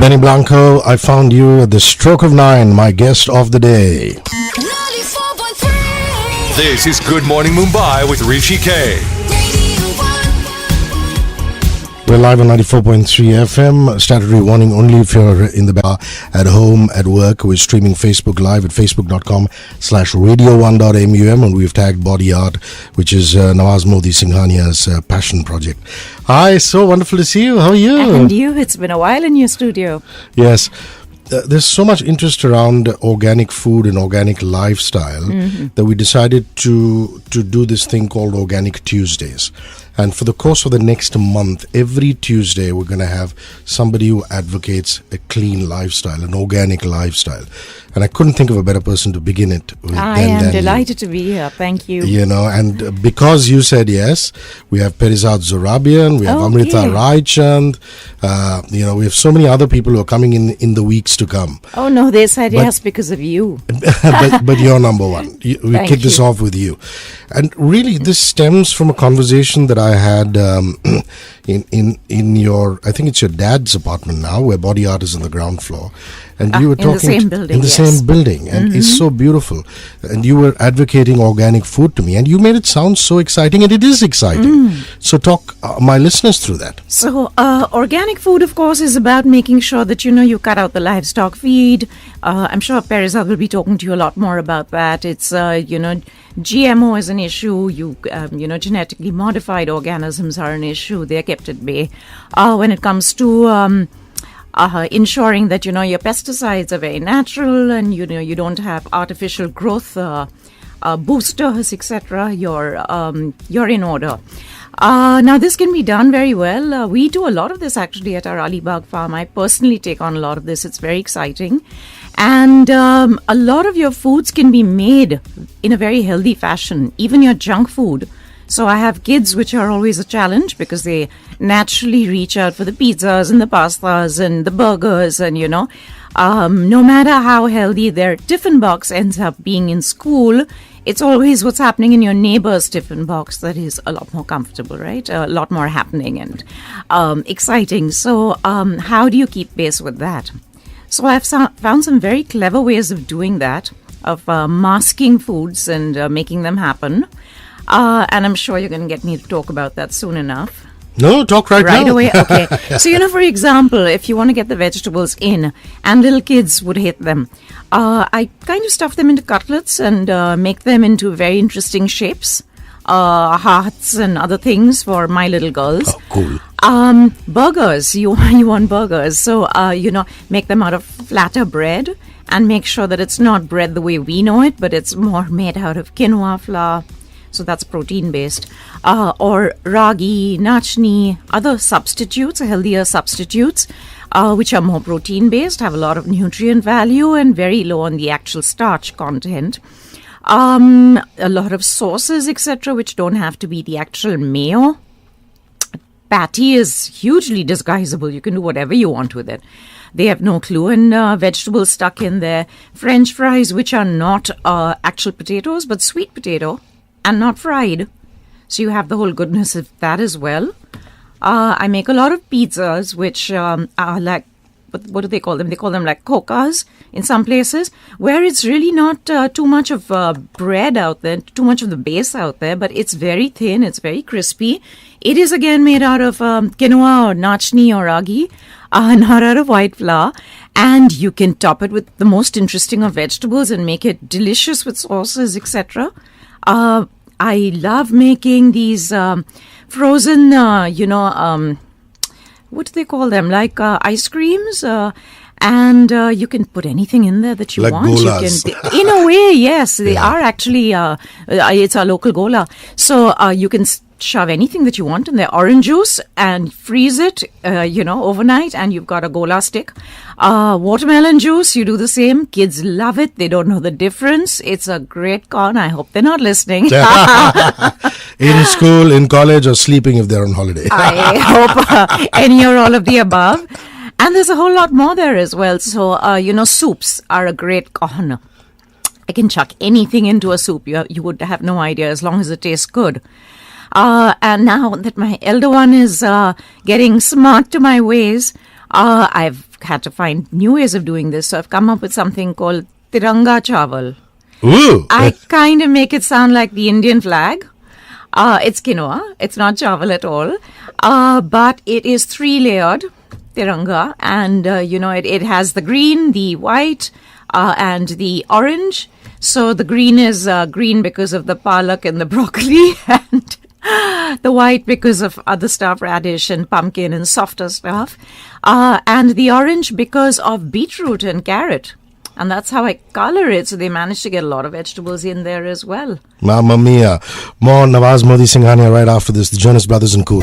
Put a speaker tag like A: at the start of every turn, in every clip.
A: Benny Blanco, I found you at the stroke of 9, my guest of the day.
B: 94.3.
C: This is Good Morning Mumbai with Hrishi K.
A: We're live on 94.3 FM. Statutory warning only if you're in the bar, at home, at work. We're streaming Facebook Live at facebook.com/radio1.mum, and we've tagged Body Art, which is Nawaz Modi Singhania's passion project. Hi, so wonderful to see you. How are you?
D: And you, it's been a while in your studio.
A: Yes. There's so much interest around organic food and organic lifestyle that we decided to do this thing called Organic Tuesdays. And for the course of the next month, every Tuesday, we're going to have somebody who advocates a clean lifestyle, an organic lifestyle. And I couldn't think of a better person to begin it with.
D: I am delighted to be here. Thank you.
A: You know, and because you said yes, we have Perizad Zorabian, we have Amrita Raichand, we have so many other people who are coming in the weeks to come.
D: Oh, no, they said yes because of you.
A: but you're number one. We kick this off with you. And really, this stems from a conversation that I had in your, I think it's your dad's apartment now, where Body Art is on the ground floor. And you were talking
D: in the same building,
A: in the same building, and it's so beautiful. And you were advocating organic food to me, and you made it sound so exciting, and it is exciting. So talk my listeners through that.
D: So organic food, of course, is about making sure that you cut out the livestock feed. I'm sure Perizad will be talking to you a lot more about that. It's GMO is an issue. Genetically modified organisms are an issue. They're kept at bay. When it comes to ensuring that your pesticides are very natural and you don't have artificial growth boosters, etc. You're in order. Now this can be done very well. We do a lot of this actually at our Alibag farm. I personally take on a lot of this. It's very exciting, and a lot of your foods can be made in a very healthy fashion, even your junk food. So I have kids, which are always a challenge because they naturally reach out for the pizzas and the pastas and the burgers, and no matter how healthy their tiffin box ends up being in school, it's always what's happening in your neighbor's tiffin box that is a lot more comfortable, right? A lot more happening and exciting. So how do you keep pace with that? So I've found some very clever ways of doing that, of masking foods and making them happen. And I'm sure you're going to get me to talk about that soon enough.
A: No, talk right now.
D: Right away? Okay. So, for example, if you want to get the vegetables in, and little kids would hate them, I kind of stuff them into cutlets and make them into very interesting shapes, hearts and other things for my little girls.
A: Oh, cool.
D: Burgers, you want burgers. So, make them out of flatter bread and make sure that it's not bread the way we know it, but it's more made out of quinoa flour. So that's protein-based. Or ragi, nachni, other substitutes, healthier substitutes, which are more protein-based, have a lot of nutrient value and very low on the actual starch content. A lot of sauces, etc., which don't have to be the actual mayo. Patty is hugely disguisable. You can do whatever you want with it. They have no clue, and vegetables stuck in there. French fries, which are not actual potatoes, but sweet potato, and not fried. So you have the whole goodness of that as well. I make a lot of pizzas, which are like, what do they call them? They call them like coccas in some places, where it's really not too much of bread out there, too much of the base out there, but it's very thin, it's very crispy. It is again made out of quinoa or nachni or ragi, not out of white flour. And you can top it with the most interesting of vegetables and make it delicious with sauces, etc. I love making these frozen, what do they call them? Like ice creams. And you can put anything in there that you
A: like
D: want.
A: Golas.
D: In a way, yes. They are actually, it's our local gola. So you can shove anything that you want in there. Orange juice and freeze it, overnight, and you've got a gola stick. Watermelon juice, you do the same. Kids love it. They don't know the difference. It's a great con. I hope they're not listening.
A: In school, in college, or sleeping if they're on holiday.
D: I hope any or all of the above. And there's a whole lot more there as well. So, soups are a great con. I can chuck anything into a soup. You would have no idea as long as it tastes good. And now that my elder one is getting smart to my ways, I've had to find new ways of doing this. So I've come up with something called Tiranga Chawal.
A: Ooh.
D: I kind of make it sound like the Indian flag. It's quinoa. It's not chawal at all. But it is 3-layered tiranga. And, it has the green, the white, and the orange. So the green is green because of the palak and the broccoli, and the white because of other stuff, radish and pumpkin and softer stuff. And the orange because of beetroot and carrot. And that's how I color it. So they managed to get a lot of vegetables in there as well.
A: Mamma mia. More Nawaz Modi Singhania right after this. The Jonas Brothers and Cool.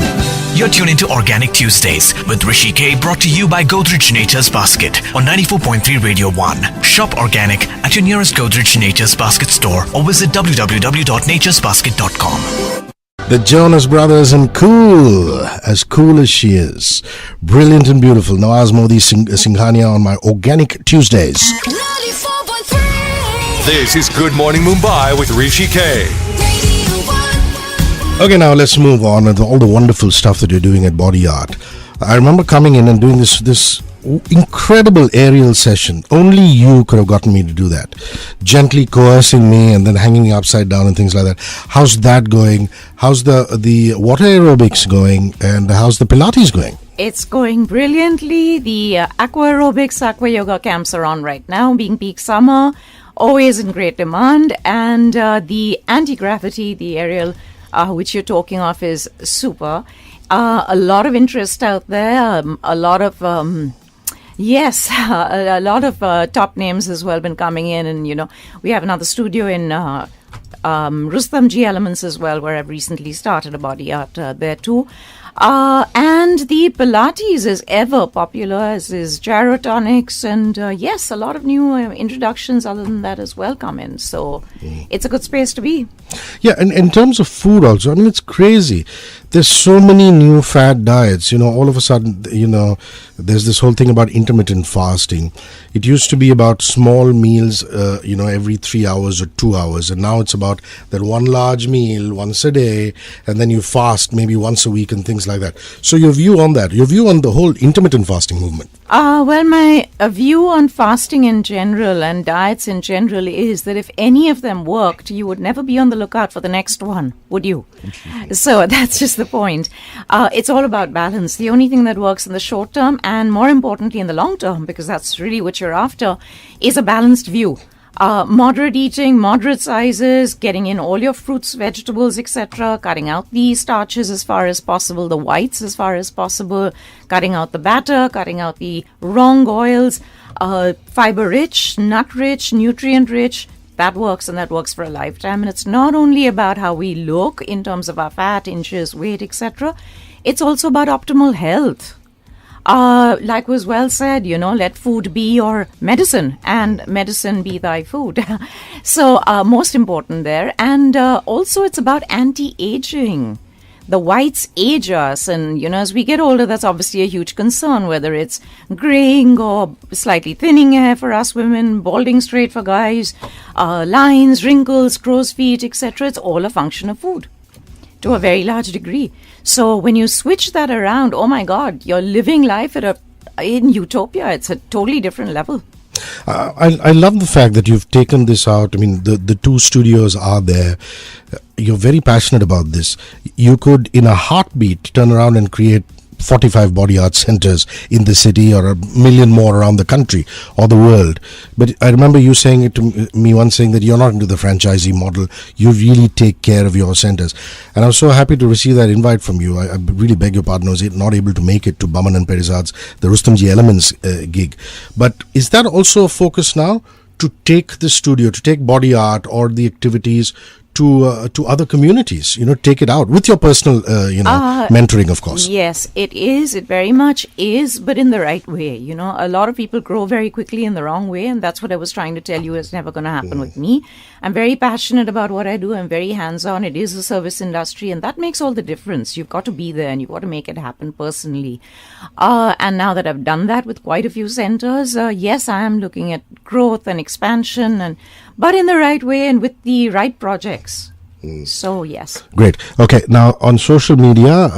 B: You're tuned into Organic Tuesdays with Hrishi K, brought to you by Godrej Nature's Basket on 94.3 Radio 1. Shop organic at your nearest Godrej Nature's Basket store or visit www.naturesbasket.com.
A: The Jonas Brothers and cool as she is. Brilliant and beautiful. Nawaz Modi Singhania on my Organic Tuesdays.
C: 94.3. This is Good Morning Mumbai with Hrishi K.
A: Okay, now let's move on with all the wonderful stuff that you're doing at Body Art. I remember coming in and doing this incredible aerial session. Only you could have gotten me to do that. Gently coercing me and then hanging me upside down and things like that. How's that going? How's the water aerobics going? And how's the Pilates going?
D: It's going brilliantly. The aqua aerobics, aqua yoga camps are on right now, being peak summer, always in great demand. And the anti-gravity, the aerial, which you're talking of, is super. A lot of interest out there, a lot of top names as well been coming in, and we have another studio in Rustam G Elements as well, where I've recently started a Body Art there too. And the Pilates is ever popular, as is gyrotonics, and yes, a lot of new introductions other than that as well come in. So it's a good space to be.
A: Yeah, and in terms of food also, I mean, it's crazy. There's so many new fad diets, all of a sudden, there's this whole thing about intermittent fasting. It used to be about small meals, every 3 hours or 2 hours. And now it's about that one large meal once a day, and then you fast maybe once a week and things like that. So your view on that, your view on the whole intermittent fasting movement?
D: Well, my view on fasting in general and diets in general is that if any of them worked, you would never be on the lookout for the next one, would you? So that's just the point. It's all about balance. The only thing that works in the short term, and more importantly in the long term, because that's really what you're after, is a balanced view. Moderate eating, moderate sizes, getting in all your fruits, vegetables, etc., cutting out the starches as far as possible, the whites as far as possible, cutting out the batter, cutting out the wrong oils, fiber-rich, nut-rich, nutrient-rich. That works, and that works for a lifetime. And it's not only about how we look in terms of our fat, inches, weight, etc. It's also about optimal health. Like was well said, let food be your medicine and medicine be thy food. So most important there. And also it's about anti-aging. The whites age us, and as we get older, that's obviously a huge concern, whether it's graying or slightly thinning hair for us women, balding straight for guys, lines, wrinkles, crow's feet, etc. It's all a function of food to a very large degree. So when you switch that around, oh my God, you're living life in utopia. It's a totally different level.
A: I love the fact that you've taken this out. I mean, the two studios are there. You're very passionate about this. You could, in a heartbeat, turn around and create 45 body art centers in the city, or 1 million more around the country or the world. But I remember you saying it to me once, saying that you're not into the franchisee model. You really take care of your centers. And I was so happy to receive that invite from you. I really beg your pardon, I was not able to make it to Baman and Perizad's, the Rustamji Elements gig. But is that also a focus now, to take the studio, to take body art or the activities to other communities, take it out with your personal, mentoring, of course?
D: Yes, it is. It very much is, but in the right way. A lot of people grow very quickly in the wrong way, and that's what I was trying to tell you is never going to happen with me. I'm very passionate about what I do. I'm very hands-on. It is a service industry, and that makes all the difference. You've got to be there, and you've got to make it happen personally. And now that I've done that with quite a few centers, yes, I am looking at growth and expansion, but in the right way and with the right projects. So, yes.
A: Great. Okay. Now on social media,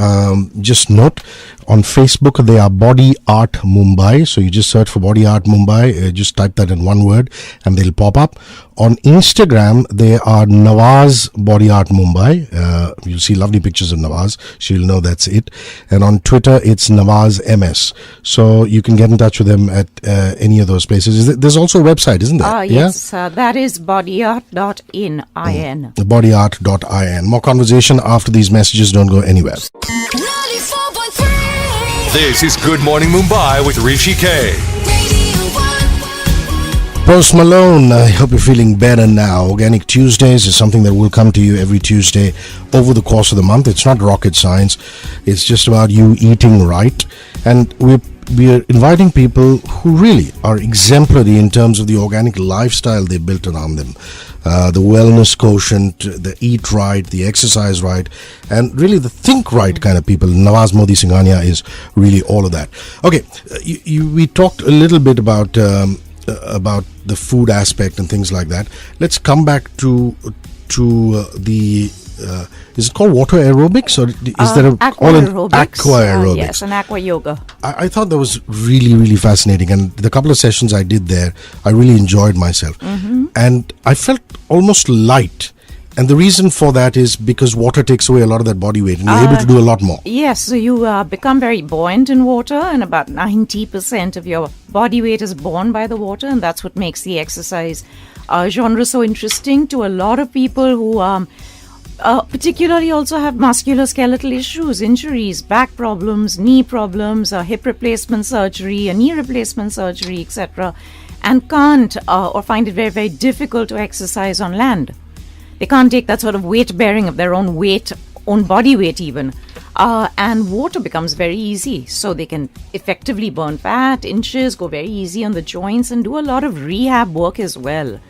A: just note on Facebook they are Body Art Mumbai. So you just search for Body Art Mumbai. Just type that in one word, and they'll pop up. On Instagram they are Nawaz Body Art Mumbai. You'll see lovely pictures of Nawaz. She'll know that's it. And on Twitter it's Nawaz MS. So you can get in touch with them at any of those places. There's also a website, isn't there?
D: Yes. That is bodyart.in.
A: Bodyart.in. More conversation after these messages. Don't go anywhere.
E: 94.3
C: This is Good Morning Mumbai with Hrishi K.
E: Radio 1.
A: Post Malone, I hope you're feeling better now. Organic Tuesdays is something that will come to you every Tuesday over the course of the month. It's not rocket science. It's just about you eating right. And we're inviting people who really are exemplary in terms of the organic lifestyle they built around them. The wellness quotient, the eat right, the exercise right, and really the think right kind of people. Nawaz Modi Singhania is really all of that. Okay, we talked a little bit about the food aspect and things like that. Let's come back to the. Is it called water aerobics, or is there
D: aqua aerobics? Yes, and aqua yoga.
A: I thought that was really, really fascinating, and the couple of sessions I did there, I really enjoyed myself, and I felt almost light. And the reason for that is because water takes away a lot of that body weight, and you're able to do a lot more.
D: Yes, so you become very buoyant in water, and about 90% of your body weight is borne by the water, and that's what makes the exercise genre so interesting to a lot of people who particularly also have musculoskeletal issues, injuries, back problems, knee problems, hip replacement surgery, a knee replacement surgery, etc., and can't or find it very, very difficult to exercise on land. They can't take that sort of weight bearing of their own weight, own body weight even. And water becomes very easy. So they can effectively burn fat, inches, go very easy on the joints, and do a lot of rehab work as well.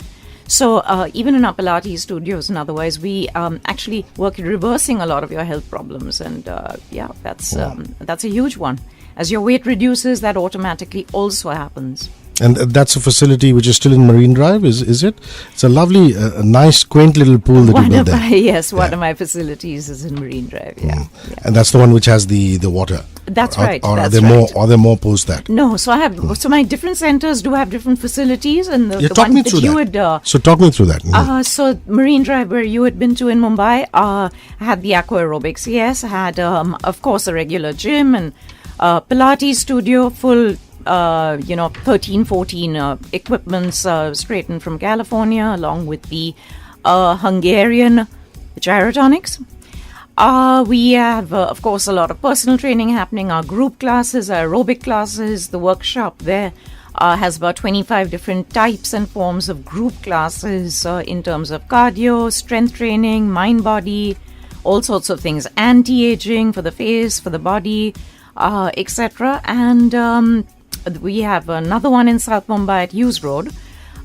D: So even in our Pilates studios and otherwise, we actually work at reversing a lot of your health problems. And that's a huge one. As your weight reduces, that automatically also happens.
A: And that's a facility which is still in Marine Drive, is it? It's a lovely, nice, quaint little pool that you built there.
D: One of my facilities is in Marine Drive, yeah.
A: And that's the one which has the water.
D: That's right.
A: Or
D: that's
A: are there more post that?
D: No, so I have. So my different centers do have different facilities, and the
A: talk
D: one
A: me
D: that
A: through
D: you
A: that. So talk me through that.
D: So Marine Drive, where you had been to in Mumbai, I had the aqua aerobics. Yes, I had, of course, a regular gym and Pilates studio, full. 13, 14 equipments straight in from California, along with the Hungarian gyrotonics. We have, of course, a lot of personal training happening. Our group classes, our aerobic classes, the workshop there has about 25 different types and forms of group classes in terms of cardio, strength training, mind body, all sorts of things, anti-aging for the face, for the body, etc. And we have another one in South Mumbai at Hughes Road.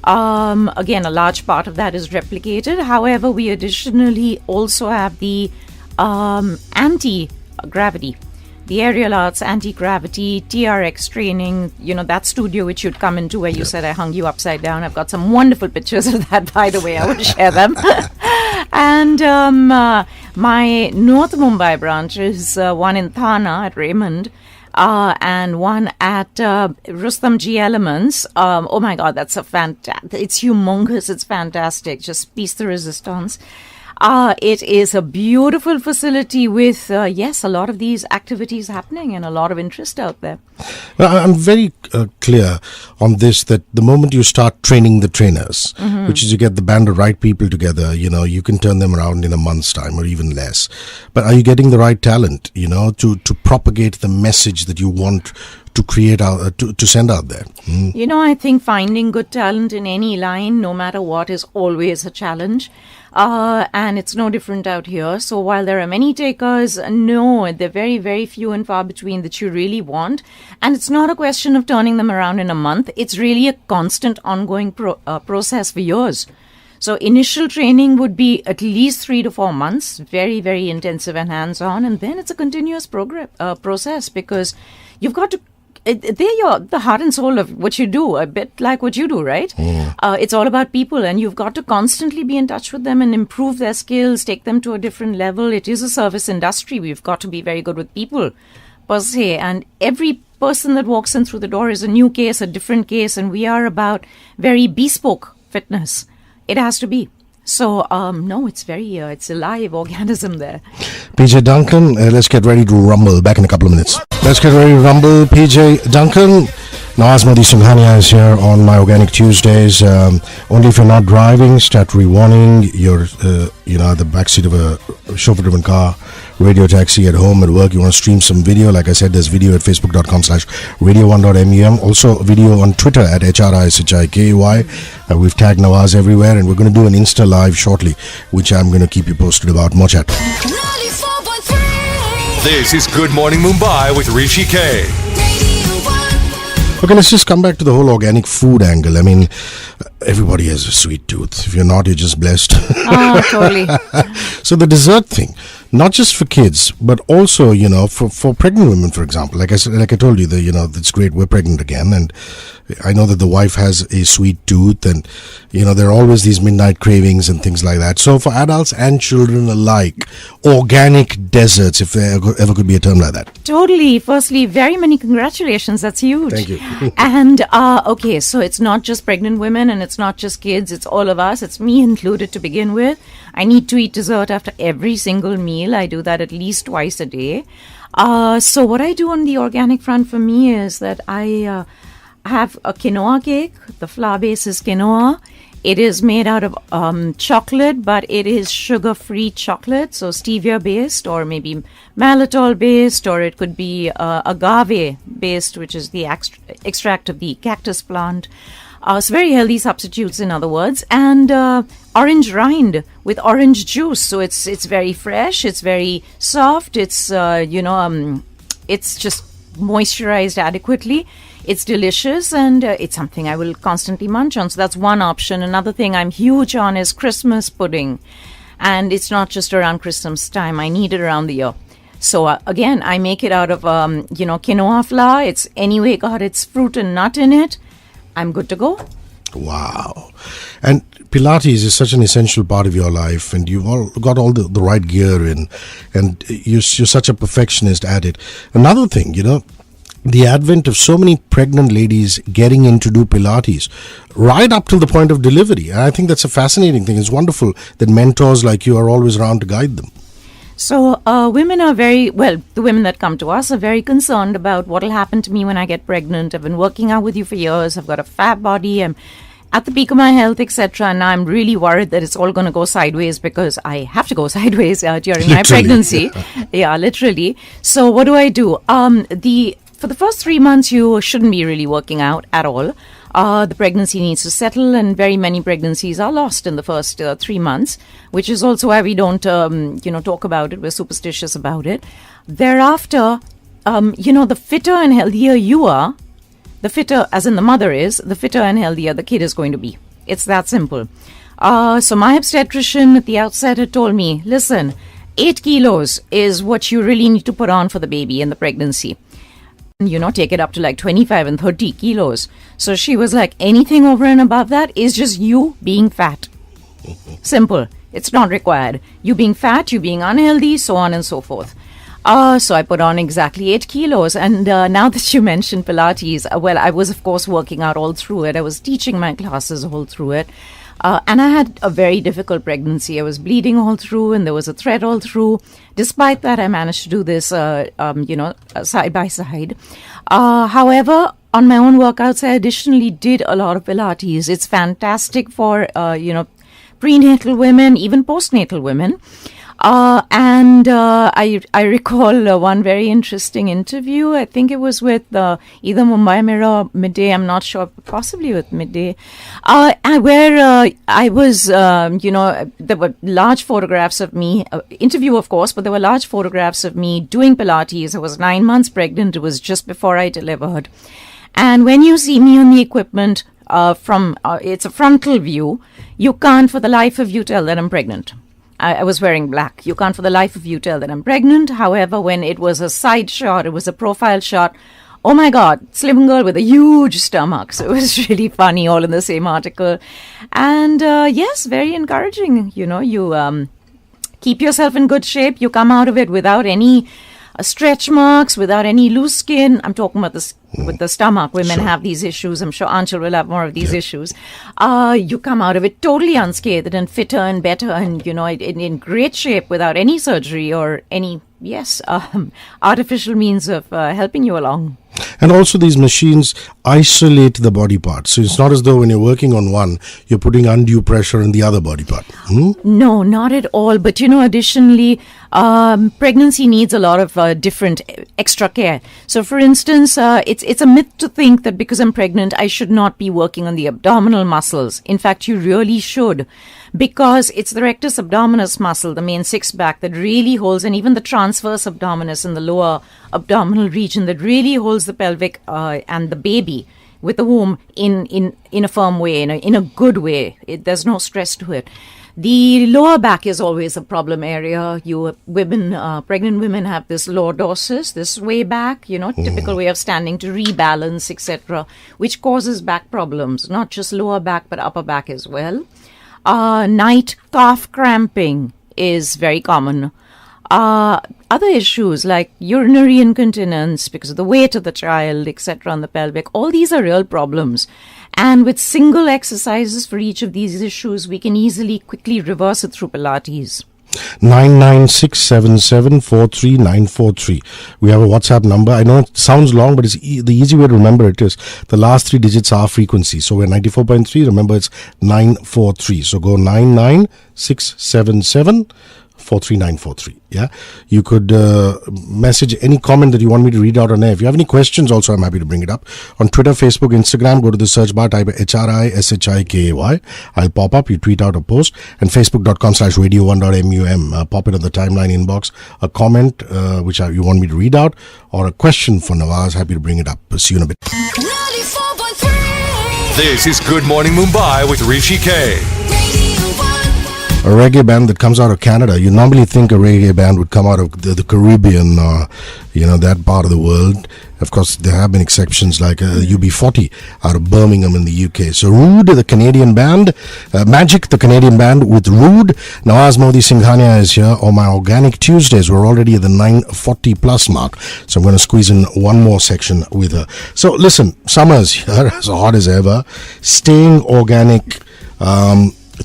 D: Again, a large part of that is replicated. However, we additionally also have the anti-gravity, the aerial arts, anti-gravity, TRX training, that studio which you'd come into where you said I hung you upside down. I've got some wonderful pictures of that, by the way. I will share them. And my North Mumbai branch is one in Thana at Raymond. And one at Rustam G Elements. Oh my God, that's it's humongous. It's fantastic. Just piece de resistance. It is a beautiful facility with, a lot of these activities happening and a lot of interest out there.
A: Well, I'm very clear on this, that the moment you start training the trainers, which is you get the band of right people together, you can turn them around in a month's time or even less. But are you getting the right talent, to propagate the message that you want to create out, to send out there?
D: I think finding good talent in any line, no matter what, is always a challenge. And it's no different out here. So while there are many takers, no, they're very, very few and far between that you really want. And it's not a question of turning them around in a month. It's really a constant ongoing process for years. So initial training would be at least 3 to 4 months, very, very intensive and hands-on. And then it's a continuous process, because you've got to they're the heart and soul of what you do, a bit like what you do, right? It's all about people, and you've got to constantly be in touch with them and improve their skills, take them to a different level. It is a service industry. We've got to be very good with people, per se, and every person that walks in through the door is a new case, a different case, and we are about very bespoke fitness. It has to be. So, no, it's very, it's a live organism there.
A: PJ Duncan, let's get ready to rumble. Back in a couple of minutes. Let's get ready to rumble. PJ Duncan, Nawaz Modi Singhania is here on My Organic Tuesdays. Only if you're not driving, statutory warning. You're, at the backseat of a chauffeur-driven car, radio taxi, at home, at work. You want to stream some video. Like I said, there's video at facebook.com/radio1.mum. Also, video on Twitter at HRISHIKY. We've tagged Nawaz everywhere, and we're going to do an Insta Live shortly, which I'm going to keep you posted about. More chat.
E: 94.3
C: This is Good Morning Mumbai with Hrishi K.
E: Radio 1.
A: Okay, let's just come back to the whole organic food angle. I mean, everybody has a sweet tooth. If you're not, you're just blessed.
D: Oh, totally.
A: So the dessert thing, not just for kids, but also, for pregnant women, for example. Like I said, like I told you, it's great. We're pregnant again, and I know that the wife has a sweet tooth, and there are always these midnight cravings and things like that. So for adults and children alike, organic desserts, if there ever could be a term like that.
D: Totally. Firstly, very many congratulations. That's huge.
A: Thank you.
D: And, okay, so it's not just pregnant women and it's not just kids. It's all of us. It's me included to begin with. I need to eat dessert after every single meal. I do that at least twice a day. So what I do on the organic front for me is that I have a quinoa cake. The flour base is quinoa. It is made out of chocolate, but it is sugar-free chocolate, so stevia-based or maybe maltitol-based, or it could be agave-based, which is the extract of the cactus plant. So very healthy substitutes, in other words, and orange rind with orange juice. So it's very fresh, it's very soft, it's it's just moisturized adequately. It's delicious, and it's something I will constantly munch on. So that's one option. Another thing I'm huge on is Christmas pudding. And it's not just around Christmas time. I need it around the year. So again, I make it out of, quinoa flour. It's anyway got its fruit and nut in it. I'm good to go.
A: Wow. And Pilates is such an essential part of your life, and you've got all the right gear in, and you're such a perfectionist at it. Another thing, the advent of so many pregnant ladies getting in to do Pilates right up to the point of delivery. And I think that's a fascinating thing. It's wonderful that mentors like you are always around to guide them.
D: So women are the women that come to us are very concerned about what will happen to me when I get pregnant. I've been working out with you for years. I've got a fat body. I'm at the peak of my health, etc. And I'm really worried that it's all going to go sideways because I have to go sideways during my pregnancy. Yeah, literally. So what do? For the first 3 months, you shouldn't be really working out at all. The pregnancy needs to settle, and very many pregnancies are lost in the first 3 months, which is also why we don't, talk about it. We're superstitious about it. Thereafter, the fitter and healthier you are, the fitter, as in the mother is, the fitter and healthier the kid is going to be. It's that simple. So my obstetrician at the outset had told me, listen, 8 kilos is what you really need to put on for the baby in the pregnancy. Take it up to like 25 and 30 kilos. So she was like, anything over and above that is just you being fat. Simple. It's not required. You being fat, you being unhealthy, so on and so forth. So I put on exactly 8 kilos. And now that you mentioned Pilates, I was, of course, working out all through it. I was teaching my classes all through it. And I had a very difficult pregnancy. I was bleeding all through, and there was a thread all through. Despite that, I managed to do this, side by side. However, on my own workouts, I additionally did a lot of Pilates. It's fantastic for, prenatal women, even postnatal women. I recall one very interesting interview. I think it was with either Mumbai Mirror or Midday. I'm not sure, possibly with Midday, where I was, there were large photographs of me, interview of course, but there were large photographs of me doing Pilates. I was 9 months pregnant. It was just before I delivered. And when you see me on the equipment it's a frontal view, you can't for the life of you tell that I'm pregnant. I was wearing black. You can't for the life of you tell that I'm pregnant. However, when it was a side shot, it was a profile shot, oh my God, slim girl with a huge stomach. So it was really funny, all in the same article. And yes, very encouraging. You keep yourself in good shape. You come out of it without any stretch marks, without any loose skin. I'm talking about this with the stomach. Women have these issues. I'm sure Anshul will have more of these issues. You come out of it totally unscathed and fitter and better and, in great shape without any surgery or any, artificial means of helping you along.
A: And also these machines isolate the body parts. So it's not as though when you're working on one, you're putting undue pressure on the other body part.
D: No, not at all. But, additionally, pregnancy needs a lot of different extra care. So, for instance, it's a myth to think that because I'm pregnant, I should not be working on the abdominal muscles. In fact, you really should. Because it's the rectus abdominis muscle, the main six-pack, that really holds, and even the transverse abdominis in the lower abdominal region, that really holds the pelvic and the baby with the womb in a firm way, in a good way. There's no stress to it. The lower back is always a problem area. Pregnant women have this lordosis, this way back, typical way of standing to rebalance, etc., which causes back problems, not just lower back, but upper back as well. Night calf cramping is very common. Other issues like urinary incontinence because of the weight of the child, etc., on the pelvic, all these are real problems. And with single exercises for each of these issues, we can quickly reverse it through Pilates.
A: 9967743 We have a WhatsApp number. I know it sounds long, but it's the easy way to remember it is the last three digits are frequency. So we're 94.3. Remember, it's 943. So go 9967743 Yeah, you could message any comment that you want me to read out on air. If you have any questions also, I'm happy to bring it up. On Twitter, Facebook, Instagram, go to the search bar, type HRISHIKAY. I'll pop up, you tweet out a post, and facebook.com/radio1.mum. Pop it on the timeline inbox, a comment which you want me to read out, or a question for Nawaz. Happy to bring it up. See you in a bit.
E: 94.3
C: This is Good Morning Mumbai with Hrishi K.
E: Radio 1.
A: A reggae band that comes out of Canada. You normally think a reggae band would come out of the Caribbean, that part of the world. Of course, there have been exceptions like UB40 out of Birmingham in the UK. So Rude, the Canadian band, Magic, the Canadian band with Rude. Nawaz Modi Singhania is here on my Organic Tuesdays. We're already at the 9:40 plus mark. So I'm going to squeeze in one more section with her. So listen, summer's here, as hot as ever. Staying organic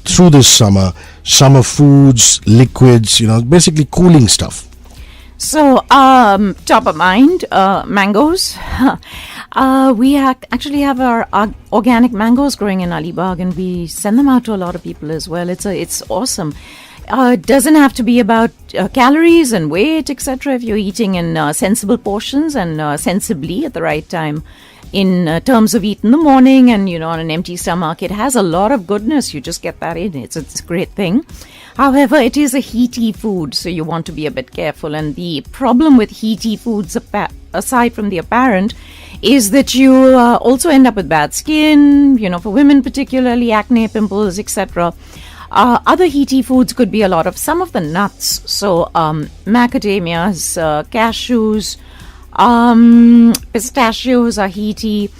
A: through this summer foods, liquids, basically cooling stuff.
D: So, top of mind, mangoes. We actually have our organic mangoes growing in Alibag, and we send them out to a lot of people as well. It's awesome. It doesn't have to be about calories and weight, etc. If you're eating in sensible portions and sensibly at the right time. In terms of eat in the morning and, on an empty stomach, it has a lot of goodness. You just get that in. It's a great thing. However, it is a heaty food, so you want to be a bit careful. And the problem with heaty foods, aside from the apparent, is that you also end up with bad skin, for women particularly, acne, pimples, etc. Other heaty foods could be a lot of some of the nuts. So macadamias, cashews, pistachios are heaty.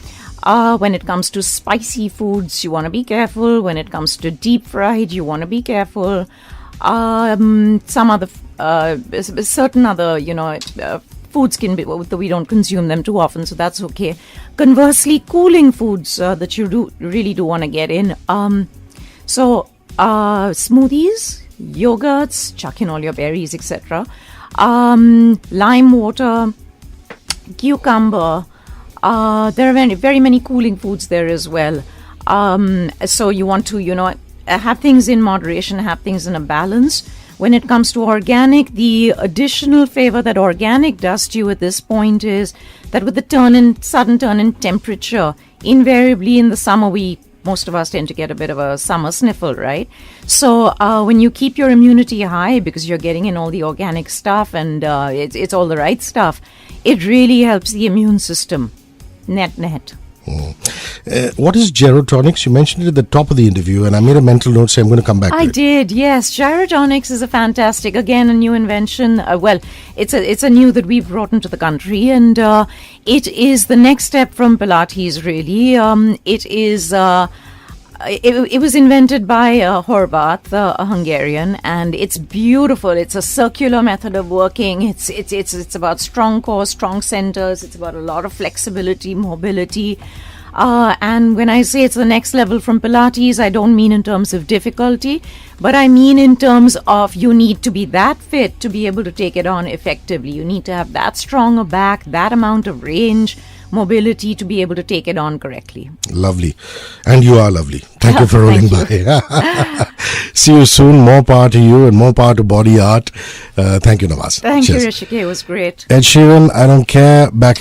D: When it comes to spicy foods, you want to be careful. When it comes to deep fried, you want to be careful. Some other, certain other, foods can be, we don't consume them too often, so that's okay. Conversely, cooling foods that you really do want to get in. Smoothies, yogurts, chuck in all your berries, etc. Lime water, cucumber. There are very many cooling foods there as well. So you want to, have things in moderation, have things in a balance. When it comes to organic, the additional favor that organic does to you at this point is that with the sudden turn in temperature, invariably in the summer most of us tend to get a bit of a summer sniffle, right? So when you keep your immunity high because you're getting in all the organic stuff and it's all the right stuff, it really helps the immune system. Net.
A: What is Gerotonics? You mentioned it at the top of the interview, and I made a mental note saying I'm going to come back to
D: I
A: it.
D: did, yes. Gyrotonics is a fantastic, again, a new invention. It's a new that we've brought into the country, and it is the next step from Pilates, really. It was invented by Horvath, a Hungarian, and it's beautiful. It's a circular method of working. It's about strong core, strong centers. It's about a lot of flexibility, mobility. And when I say it's the next level from Pilates, I don't mean in terms of difficulty, but I mean in terms of you need to be that fit to be able to take it on effectively. You need to have that strong a back, that amount of range, mobility to be able to take it on correctly.
A: Lovely. And you are lovely. Thank you for rolling
D: Thank
A: by. See you soon. More power to you and more power to body art. Thank you, Nawaz.
D: Thank
A: Cheers.
D: you, Hrishi K. It was great.
A: Ed Sheeran, I Don't Care, back